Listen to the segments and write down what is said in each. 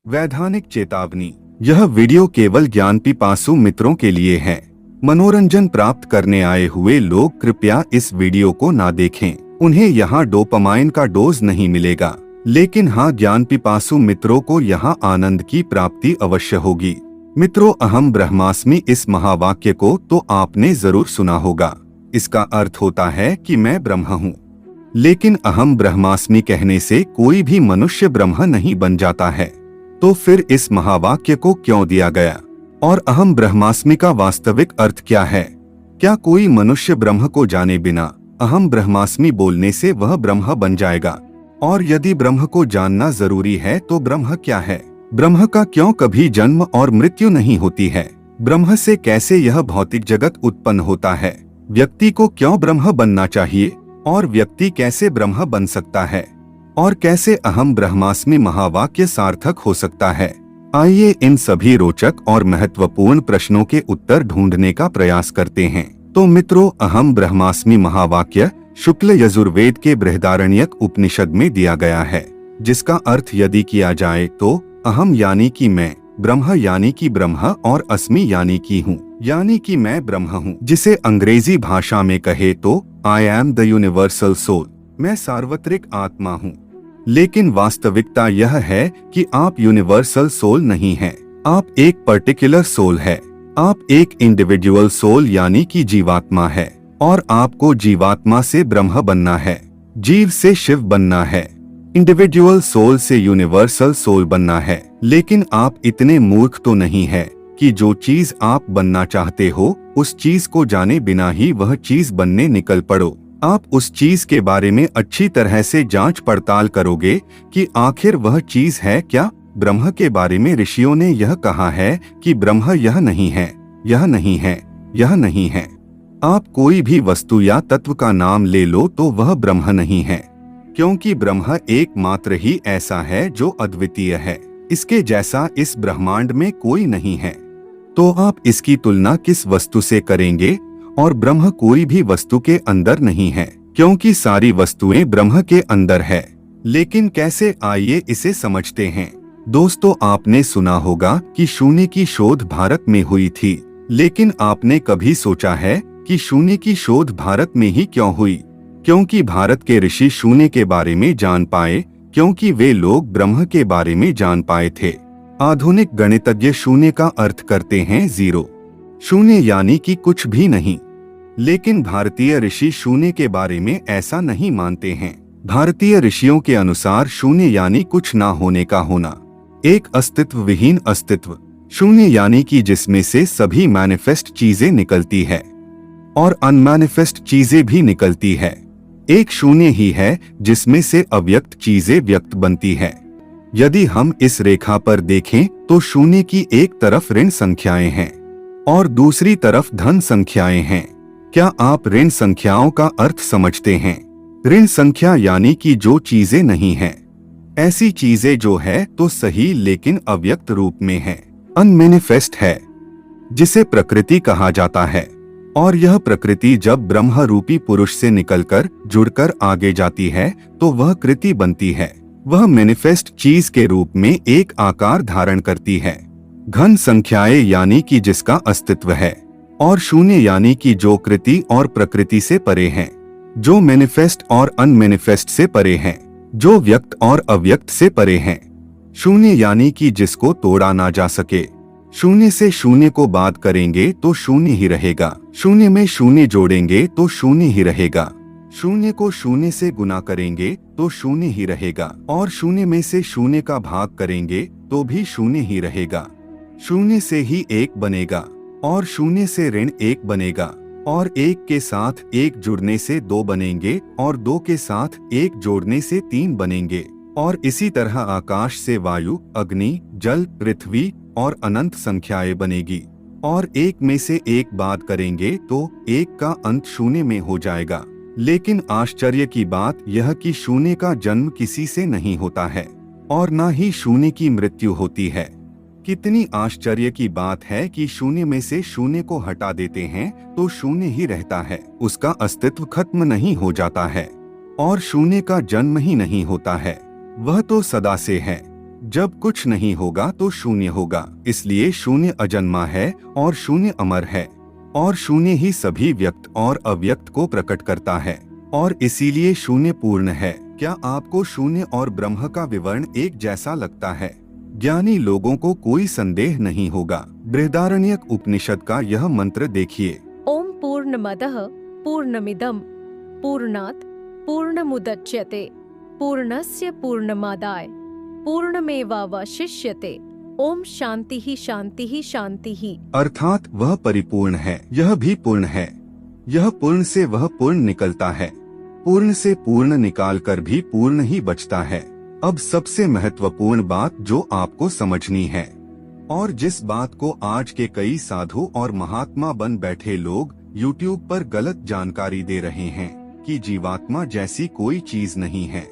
वैधानिक चेतावनी। यह वीडियो केवल ज्ञान पिपासु मित्रों के लिए है। मनोरंजन प्राप्त करने आए हुए लोग कृपया इस वीडियो को ना देखें। उन्हें यहाँ डोपामाइन का डोज नहीं मिलेगा, लेकिन हाँ, ज्ञान पिपासु मित्रों को यहाँ आनंद की प्राप्ति अवश्य होगी। मित्रों, अहम ब्रह्मास्मि इस महावाक्य को तो आपने जरूर सुना होगा। इसका अर्थ होता है कि मैं ब्रह्म हूँ। लेकिन अहम ब्रह्मास्मि कहने से कोई भी मनुष्य ब्रह्म नहीं बन जाता है। तो फिर इस महावाक्य को क्यों दिया गया? और अहम ब्रह्मास्मि का वास्तविक अर्थ क्या है? क्या कोई मनुष्य ब्रह्म को जाने बिना अहम ब्रह्मास्मि बोलने से वह ब्रह्म बन जाएगा? और यदि ब्रह्म को जानना जरूरी है तो ब्रह्म क्या है? ब्रह्म का क्यों कभी जन्म और मृत्यु नहीं होती है? ब्रह्म से कैसे यह भौतिक जगत उत्पन्न होता है? व्यक्ति को क्यों ब्रह्म बनना चाहिए? और व्यक्ति कैसे ब्रह्म बन सकता है? और कैसे अहम ब्रह्मास्मि महावाक्य सार्थक हो सकता है? आइए इन सभी रोचक और महत्वपूर्ण प्रश्नों के उत्तर ढूंढने का प्रयास करते हैं। तो मित्रों, अहम ब्रह्मास्मि महावाक्य शुक्ल यजुर्वेद के बृहदारण्यक उपनिषद में दिया गया है, जिसका अर्थ यदि किया जाए तो अहम यानी कि मैं, ब्रह्म यानी कि ब्रह्म और अस्मि यानी कि हूँ, यानी कि मैं ब्रह्म हूँ। जिसे अंग्रेजी भाषा में कहे तो I am the universal soul, मैं सार्वत्रिक आत्मा हूँ। लेकिन वास्तविकता यह है कि आप यूनिवर्सल सोल नहीं हैं। आप एक पर्टिकुलर सोल है। आप एक इंडिविजुअल सोल यानी कि जीवात्मा है, और आपको जीवात्मा से ब्रह्म बनना है, जीव से शिव बनना है, इंडिविजुअल सोल से यूनिवर्सल सोल बनना है। लेकिन आप इतने मूर्ख तो नहीं है कि जो चीज आप बनना चाहते हो उस चीज को जाने बिना ही वह चीज बनने निकल पड़ो। आप उस चीज के बारे में अच्छी तरह से जांच पड़ताल करोगे कि आखिर वह चीज है क्या। ब्रह्म के बारे में ऋषियों ने यह कहा है कि ब्रह्म यह नहीं है, यह नहीं है, यह नहीं है। आप कोई भी वस्तु या तत्व का नाम ले लो तो वह ब्रह्म नहीं है, क्योंकि ब्रह्म एकमात्र ही ऐसा है जो अद्वितीय है। इसके जैसा इस ब्रह्मांड में कोई नहीं है। तो आप इसकी तुलना किस वस्तु से करेंगे? और ब्रह्म कोई भी वस्तु के अंदर नहीं है, क्योंकि सारी वस्तुएं ब्रह्म के अंदर है। लेकिन कैसे, आइए इसे समझते हैं। दोस्तों, आपने सुना होगा कि शून्य की शोध भारत में हुई थी, लेकिन आपने कभी सोचा है कि शून्य की शोध भारत में ही क्यों हुई? क्योंकि भारत के ऋषि शून्य के बारे में जान पाए, क्योंकि वे लोग ब्रह्म के बारे में जान पाए थे। आधुनिक गणितज्ञ शून्य का अर्थ करते हैं जीरो, शून्य यानी कि कुछ भी नहीं। लेकिन भारतीय ऋषि शून्य के बारे में ऐसा नहीं मानते हैं। भारतीय ऋषियों के अनुसार शून्य यानी कुछ ना होने का होना, एक अस्तित्व विहीन अस्तित्व। शून्य यानी कि जिसमें से सभी मैनिफेस्ट चीजें निकलती है और अनमैनिफेस्ट चीजें भी निकलती है। एक शून्य ही है जिसमें से अव्यक्त चीजें व्यक्त बनती है। यदि हम इस रेखा पर देखें तो शून्य की एक तरफ ऋण संख्याएं हैं और दूसरी तरफ धन संख्याएं हैं। क्या आप ऋण संख्याओं का अर्थ समझते हैं? ऋण संख्या यानी कि जो चीजें नहीं हैं, ऐसी चीजें जो है तो सही लेकिन अव्यक्त रूप में है, अनमैनिफेस्ट है, जिसे प्रकृति कहा जाता है। और यह प्रकृति जब ब्रह्म रूपी पुरुष से निकलकर जुड़कर आगे जाती है तो वह कृति बनती है। वह मैनिफेस्ट चीज के रूप में एक आकार धारण करती है। घन संख्याएं यानी कि जिसका अस्तित्व है, और शून्य यानी कि जो कृति और प्रकृति से परे हैं, जो मैनिफेस्ट और अनमैनिफेस्ट से परे हैं, जो व्यक्त और अव्यक्त से परे हैं। शून्य यानी कि जिसको तोड़ा ना जा सके। शून्य से शून्य को बात करेंगे तो शून्य ही रहेगा, शून्य में शून्य जोड़ेंगे तो शून्य ही रहेगा, शून्य को शून्य से गुना करेंगे तो शून्य ही रहेगा, और शून्य में से शून्य का भाग करेंगे तो भी शून्य ही रहेगा। शून्य से ही एक बनेगा, और शून्य से ऋण एक बनेगा, और एक के साथ एक जुड़ने से दो बनेंगे, और दो के साथ एक जोड़ने से तीन बनेंगे, और इसी तरह आकाश से वायु, अग्नि, जल, पृथ्वी और अनंत संख्याएं बनेगी। और एक में से एक बात करेंगे तो एक का अंत शून्य में हो जाएगा। लेकिन आश्चर्य की बात यह कि शून्य का जन्म किसी से नहीं होता है, और न ही शून्य की मृत्यु होती है। कितनी आश्चर्य की बात है कि शून्य में से शून्य को हटा देते हैं तो शून्य ही रहता है, उसका अस्तित्व खत्म नहीं हो जाता है, और शून्य का जन्म ही नहीं होता है, वह तो सदा से है। जब कुछ नहीं होगा तो शून्य होगा, इसलिए शून्य अजन्मा है और शून्य अमर है, और शून्य ही सभी व्यक्त और अव्यक्त को प्रकट करता है, और इसीलिए शून्य पूर्ण है। क्या आपको शून्य और ब्रह्म का विवरण एक जैसा लगता है? ज्ञानी लोगों को कोई संदेह नहीं होगा। बृहदारण्यक उपनिषद का यह मंत्र देखिए। ओम पूर्णमदः पूर्णमिदं पूर्णात् पूर्णमुदच्यते पूर्णस्य पूर्णमादाय पूर्णमेवावशिष्यते। ओम शांति ही शांति ही शांति ही। अर्थात वह परिपूर्ण है, यह भी पूर्ण है। यह पूर्ण से वह पूर्ण निकलता है, पूर्ण से पूर्ण निकालकर भी पूर्ण ही बचता है। अब सबसे महत्वपूर्ण बात जो आपको समझनी है, और जिस बात को आज के कई साधु और महात्मा बन बैठे लोग YouTube पर गलत जानकारी दे रहे हैं कि जीवात्मा जैसी कोई चीज नहीं है।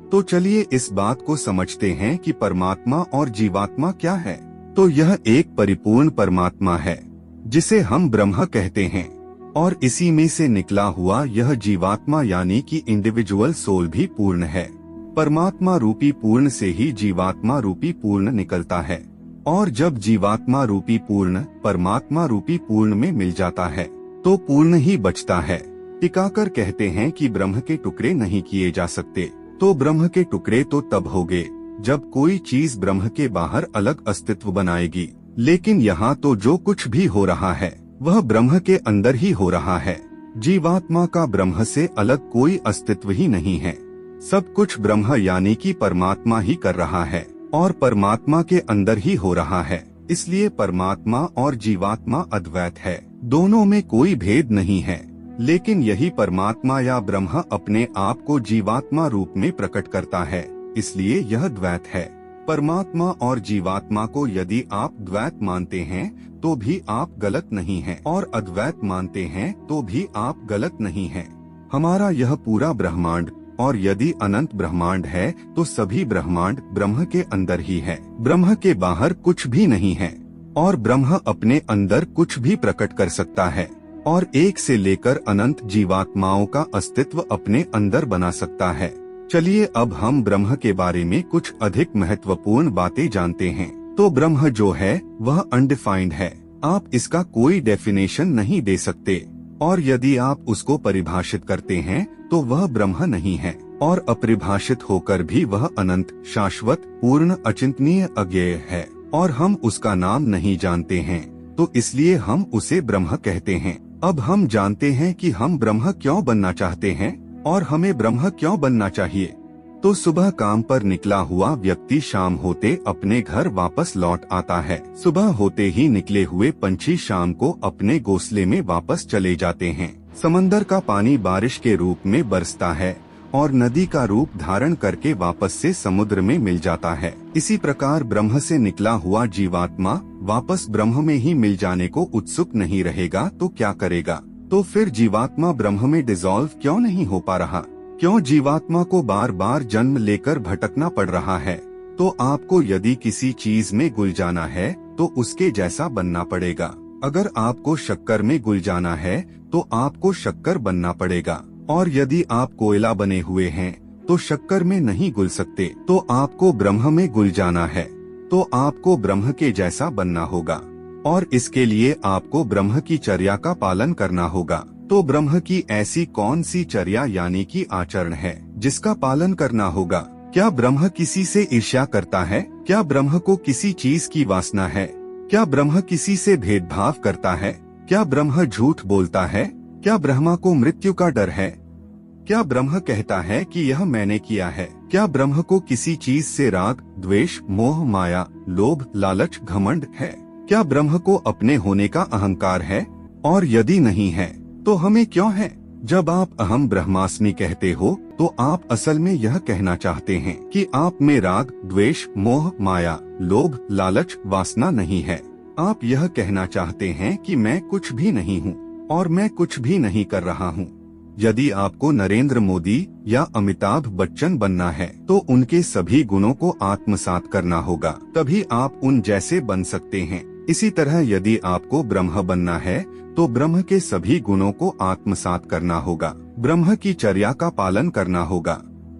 तो चलिए इस बात को समझते हैं कि परमात्मा और जीवात्मा क्या है। तो यह एक परिपूर्ण परमात्मा है जिसे हम ब्रह्म कहते हैं, और इसी में से निकला हुआ यह जीवात्मा यानी कि इंडिविजुअल सोल भी पूर्ण है। परमात्मा रूपी पूर्ण से ही जीवात्मा रूपी पूर्ण निकलता है, और जब जीवात्मा रूपी पूर्ण परमात्मा रूपी पूर्ण में मिल जाता है तो पूर्ण ही बचता है। टीकाकर कहते हैं कि ब्रह्म के टुकड़े नहीं किए जा सकते, तो ब्रह्म के टुकड़े तो तब होंगे जब कोई चीज ब्रह्म के बाहर अलग अस्तित्व बनाएगी। लेकिन यहाँ तो जो कुछ भी हो रहा है वह ब्रह्म के अंदर ही हो रहा है। जीवात्मा का ब्रह्म से अलग कोई अस्तित्व ही नहीं है। सब कुछ ब्रह्म यानी कि परमात्मा ही कर रहा है, और परमात्मा के अंदर ही हो रहा है। इसलिए परमात्मा और जीवात्मा अद्वैत है, दोनों में कोई भेद नहीं है। लेकिन यही परमात्मा या ब्रह्म अपने आप को जीवात्मा रूप में प्रकट करता है, इसलिए यह द्वैत है। परमात्मा और जीवात्मा को यदि आप द्वैत मानते हैं तो भी आप गलत नहीं हैं, और अद्वैत मानते हैं तो भी आप गलत नहीं हैं। हमारा यह पूरा ब्रह्मांड, और यदि अनंत ब्रह्मांड है तो सभी ब्रह्मांड ब्रह्म के अंदर ही है, ब्रह्म के बाहर कुछ भी नहीं है। और ब्रह्म अपने अंदर कुछ भी प्रकट कर सकता है, और एक से लेकर अनंत जीवात्माओं का अस्तित्व अपने अंदर बना सकता है। चलिए अब हम ब्रह्म के बारे में कुछ अधिक महत्वपूर्ण बातें जानते हैं। तो ब्रह्म जो है वह अनडिफाइंड है, आप इसका कोई डेफिनेशन नहीं दे सकते, और यदि आप उसको परिभाषित करते हैं तो वह ब्रह्म नहीं है, और अपरिभाषित होकर भी वह अनंत, शाश्वत, पूर्ण, अचिंतनीय, अज्ञेय है, और हम उसका नाम नहीं जानते हैं, तो इसलिए हम उसे ब्रह्म कहते हैं। अब हम जानते हैं कि हम ब्रह्म क्यों बनना चाहते हैं और हमें ब्रह्म क्यों बनना चाहिए। तो सुबह काम पर निकला हुआ व्यक्ति शाम होते अपने घर वापस लौट आता है। सुबह होते ही निकले हुए पंछी शाम को अपने घोंसले में वापस चले जाते हैं। समंदर का पानी बारिश के रूप में बरसता है और नदी का रूप धारण करके वापस से समुद्र में मिल जाता है। इसी प्रकार ब्रह्म से निकला हुआ जीवात्मा वापस ब्रह्म में ही मिल जाने को उत्सुक नहीं रहेगा तो क्या करेगा? तो फिर जीवात्मा ब्रह्म में डिसॉल्व क्यों नहीं हो पा रहा? क्यों जीवात्मा को बार बार जन्म लेकर भटकना पड़ रहा है? तो आपको यदि किसी चीज में घुल जाना है तो उसके जैसा बनना पड़ेगा। अगर आपको शक्कर में घुल जाना है तो आपको शक्कर बनना पड़ेगा, और यदि आप कोयला बने हुए हैं तो शक्कर में नहीं घुल सकते। तो आपको ब्रह्म में घुल जाना है तो आपको ब्रह्म के जैसा बनना होगा, और इसके लिए आपको ब्रह्म की चर्या का पालन करना होगा। तो ब्रह्म की ऐसी कौन सी चर्या यानी कि आचरण है जिसका पालन करना होगा? क्या ब्रह्म किसी से ईर्ष्या करता है? क्या ब्रह्म को किसी चीज की वासना है? क्या ब्रह्म किसी से भेदभाव करता है? क्या ब्रह्म झूठ बोलता है? क्या ब्रह्मा को मृत्यु का डर है? क्या ब्रह्म कहता है कि यह मैंने किया है? क्या ब्रह्म को किसी चीज से राग, द्वेष, मोह, माया, लोभ, लालच, घमंड है? क्या ब्रह्म को अपने होने का अहंकार है? और यदि नहीं है तो हमें क्यों है? जब आप अहम ब्रह्मास्मि कहते हो तो आप असल में यह कहना चाहते हैं कि आप में राग, द्वेष, मोह, माया, लोभ, लालच, वासना नहीं है। आप यह कहना चाहते हैं कि मैं कुछ भी नहीं हूँ और मैं कुछ भी नहीं कर रहा हूँ। यदि आपको नरेंद्र मोदी या अमिताभ बच्चन बनना है तो उनके सभी गुणों को आत्मसात करना होगा, तभी आप उन जैसे बन सकते हैं। इसी तरह यदि आपको ब्रह्म बनना है तो ब्रह्म के सभी गुणों को आत्मसात करना होगा, ब्रह्म की चर्या का पालन करना होगा।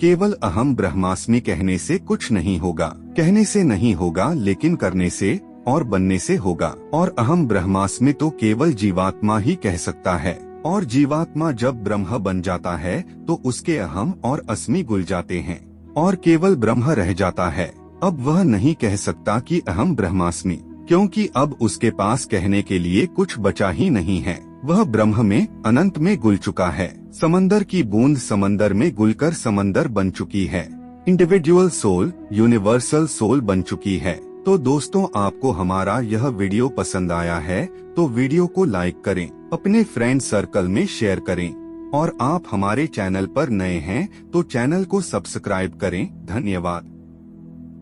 केवल अहम ब्रह्मास्मि कहने से कुछ नहीं होगा, कहने से नहीं होगा लेकिन करने से और बनने से होगा। और अहम ब्रह्मास्मि तो केवल जीवात्मा ही कह सकता है, और जीवात्मा जब ब्रह्म बन जाता है तो उसके अहम और अस्मि गुल जाते हैं और केवल ब्रह्म रह जाता है। अब वह नहीं कह सकता कि अहम ब्रह्मास्मि, क्योंकि अब उसके पास कहने के लिए कुछ बचा ही नहीं है। वह ब्रह्म में, अनंत में गुल चुका है। समंदर की बूंद समंदर में गुलकर समंदर बन चुकी है। इंडिविजुअल सोल यूनिवर्सल सोल बन चुकी है। तो दोस्तों, आपको हमारा यह वीडियो पसंद आया है तो वीडियो को लाइक करें, अपने फ्रेंड सर्कल में शेयर करें, और आप हमारे चैनल पर नए हैं तो चैनल को सब्सक्राइब करें। धन्यवाद।